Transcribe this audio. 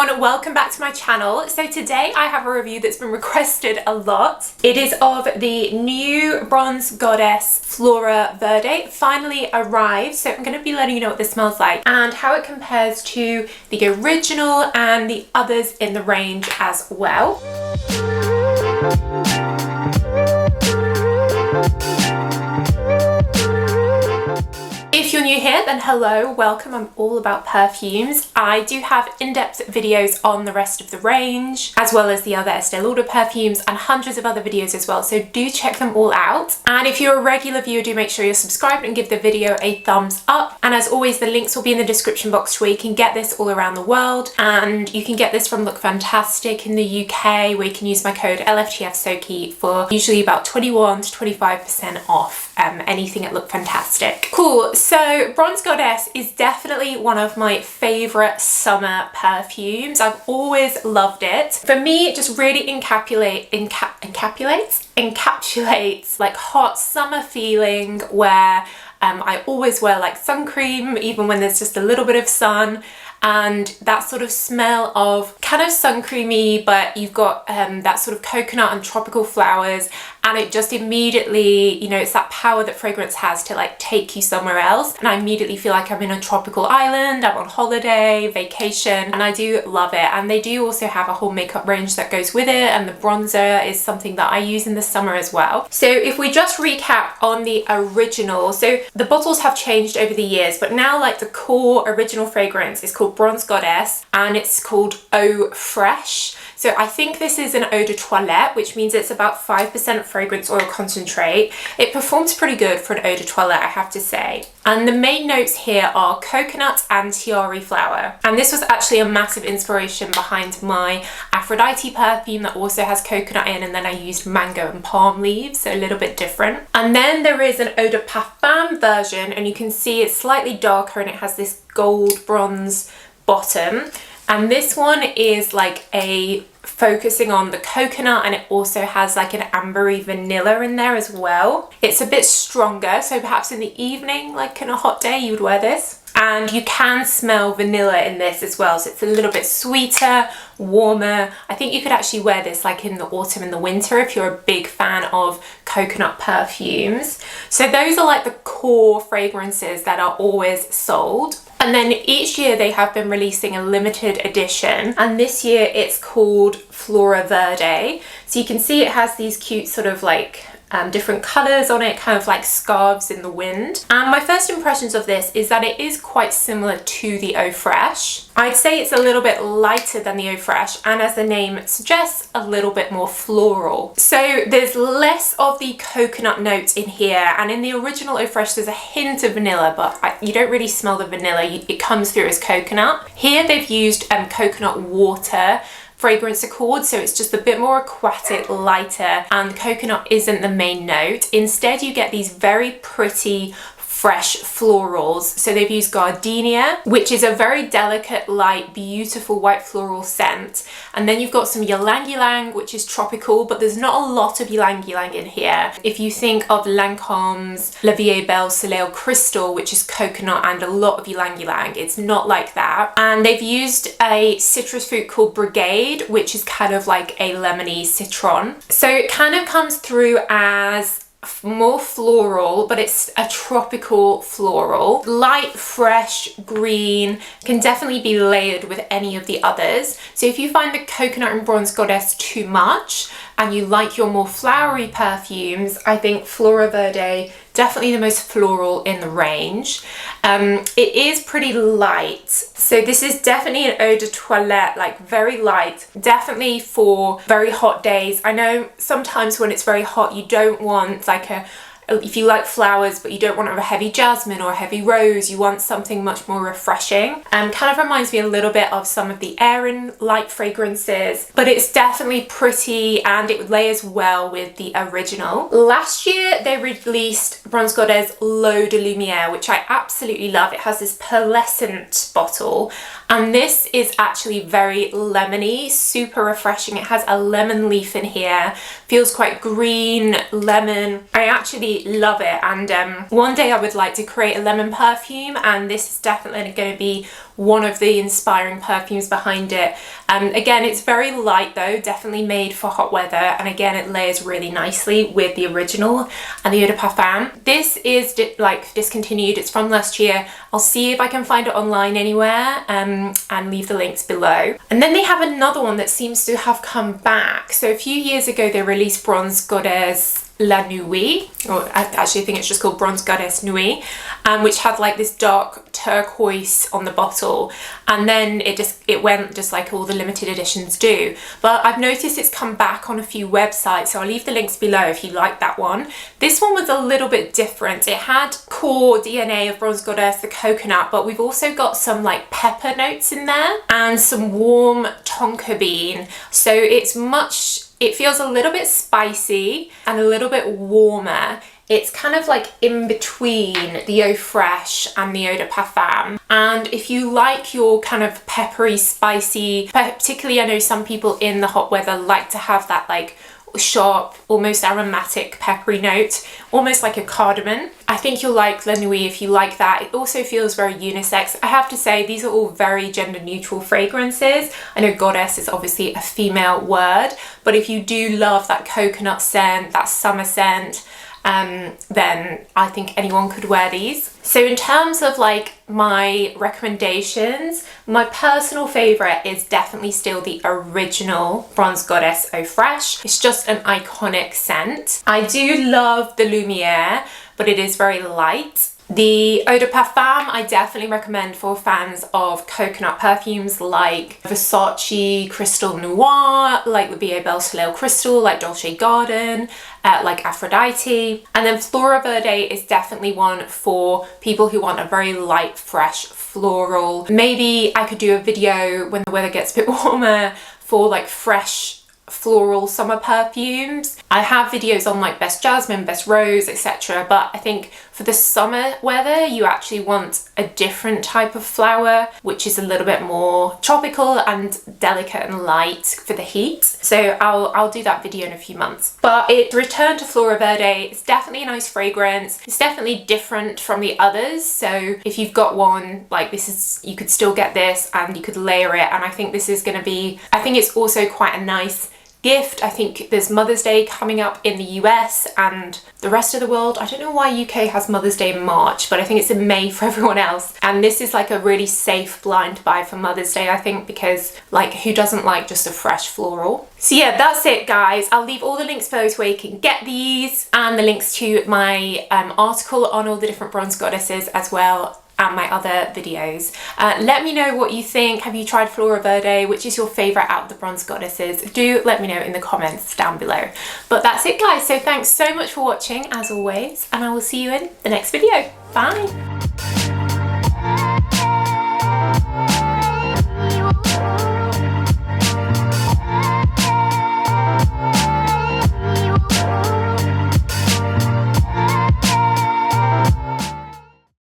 everyone, welcome back to my channel. So today I have a review that's been requested a lot. It is of the new Bronze Goddess Flora Verde. It finally arrived, so I'm going to be letting you know what this smells like and how it compares to the original and the others in the range as well. If you're new here, then hello, welcome. I'm all about perfumes. I do have in-depth videos on the rest of the range, as well as the other Estee Lauder perfumes and hundreds of other videos as well, so do check them all out. And if you're a regular viewer, do make sure you're subscribed and give the video a thumbs up. And as always, the links will be in the description box where you can get this all around the world. And you can get this from Look Fantastic in the UK, where you can use my code LFTFSOKI for usually about 21 to 25% off anything at Look Fantastic. Cool, so Bronze Goddess is definitely one of my favourite summer perfumes. I've always loved it. For me, it just really encapsulates like hot summer feeling where I always wear like sun cream even when there's just a little bit of sun, and that sort of smell of kind of sun creamy, but you've got that sort of coconut and tropical flowers, and it just immediately, you know, it's that power that fragrance has to like take you somewhere else, and I immediately feel like I'm in a tropical island, I'm on holiday, vacation, and I do love it. And they do also have a whole makeup range that goes with it, and the bronzer is something that I use in the summer as well. So if we just recap on the original, so the bottles have changed over the years, but now like the core original fragrance is called Bronze Goddess and it's called Eau Fraiche. So I think this is an eau de toilette, which means it's about 5% fragrance oil concentrate. It performs pretty good for an eau de toilette, I have to say. And the main notes here are coconut and tiare flower. And this was actually a massive inspiration behind my Aphrodite perfume that also has coconut in, and then I used mango and palm leaves, so a little bit different. And then there is an eau de parfum version, and you can see it's slightly darker and it has this gold bronze bottom. And this one is like a focusing on the coconut, and it also has like an ambery vanilla in there as well. It's a bit stronger, so perhaps in the evening, like on a hot day, you would wear this. And you can smell vanilla in this as well, so it's a little bit sweeter, warmer. I think you could actually wear this like in the autumn and the winter if you're a big fan of coconut perfumes. So those are like the core fragrances that are always sold. And then each year they have been releasing a limited edition, and this year it's called Flora Verde. So you can see it has these cute sort of like different colours on it, kind of like scarves in the wind. And my first impressions of this is that it is quite similar to the Eau Fraiche. I'd say it's a little bit lighter than the Eau Fraiche, and as the name suggests, a little bit more floral. So there's less of the coconut notes in here, and in the original Eau Fraiche there's a hint of vanilla, but you don't really smell the vanilla, it comes through as coconut. Here they've used coconut water fragrance accord, so it's just a bit more aquatic, lighter, and coconut isn't the main note. Instead you get these very pretty fresh florals. So they've used gardenia, which is a very delicate, light, beautiful white floral scent. And then you've got some ylang ylang, which is tropical, but there's not a lot of ylang ylang in here. If you think of Lancome's La Vie Belle Soleil Crystal, which is coconut and a lot of ylang ylang, it's not like that. And they've used a citrus fruit called Brigade, which is kind of like a lemony citron. So it kind of comes through as more floral, but it's a tropical floral. Light, fresh, green, can definitely be layered with any of the others. So if you find the coconut and Bronze Goddess too much and you like your more flowery perfumes, I think Flora Verde, definitely the most floral in the range. It is pretty light, so this is definitely an eau de toilette, like very light, definitely for very hot days. I know sometimes when it's very hot you don't want like if you like flowers but you don't want a heavy jasmine or a heavy rose, you want something much more refreshing. Kind of reminds me a little bit of some of the Erin light fragrances, but it's definitely pretty and it layers well with the original. Last year they released Bronze Goddess L'Eau de Lumiere, which I absolutely love. It has this pearlescent bottle And this is actually very lemony, super refreshing. It has a lemon leaf in here, feels quite green, lemon. I actually love it, and one day I would like to create a lemon perfume, and this is definitely going to be one of the inspiring perfumes behind it. Again, it's very light though, definitely made for hot weather, and again it layers really nicely with the original and the Eau de Parfum. This is like discontinued, it's from last year. I'll see if I can find it online anywhere and leave the links below. And then they have another one that seems to have come back. So a few years ago they released Bronze Goddess La Nuit, or I actually think it's just called Bronze Goddess Nuit, which had like this dark turquoise on the bottle, and then it went just like all the limited editions do. But I've noticed it's come back on a few websites, so I'll leave the links below if you like that one. This one was a little bit different. It had core DNA of Bronze Goddess, the coconut, but we've also got some like pepper notes in there and some warm tonka bean, so it feels a little bit spicy and a little bit warmer. It's kind of like in between the Eau Fraiche and the Eau de Parfum. And if you like your kind of peppery, spicy, particularly I know some people in the hot weather like to have that like sharp, almost aromatic peppery note, almost like a cardamom. I think you'll like La Nuit if you like that. It also feels very unisex. I have to say these are all very gender neutral fragrances. I know goddess is obviously a female word, but if you do love that coconut scent, that summer scent, then I think anyone could wear these. So in terms of like my recommendations, my personal favorite is definitely still the original Bronze Goddess Eau Fraiche. It's just an iconic scent. I do love the Lumiere, but it is very light. The Eau de Parfum I definitely recommend for fans of coconut perfumes like Versace Crystal Noir, like the B.A. Belle Soleil Crystal, like Dolce Garden, like Aphrodite. And then Flora Verde is definitely one for people who want a very light, fresh, floral. Maybe I could do a video when the weather gets a bit warmer for like fresh floral summer perfumes. I have videos on like best jasmine, best rose, etc. But I think for the summer weather, you actually want a different type of flower, which is a little bit more tropical and delicate and light for the heat. So I'll do that video in a few months. But it returned to Flora Verde. It's definitely a nice fragrance. It's definitely different from the others. So if you've got one like this, is you could still get this and you could layer it. And I think this is going to be, I think it's also quite a nice gift. I think there's Mother's Day coming up in the US and the rest of the world. I don't know why UK has Mother's Day in March, but I think it's in May for everyone else. And this is like a really safe blind buy for Mother's Day, I think, because like who doesn't like just a fresh floral? So yeah, that's it guys. I'll leave all the links below where you can get these, and the links to my article on all the different bronze goddesses as well, and my other videos. Let me know what you think. Have you tried Flora Verde? Which is your favorite out of the bronze goddesses? Do let me know in the comments down below. But that's it guys, so thanks so much for watching as always, and I will see you in the next video. Bye.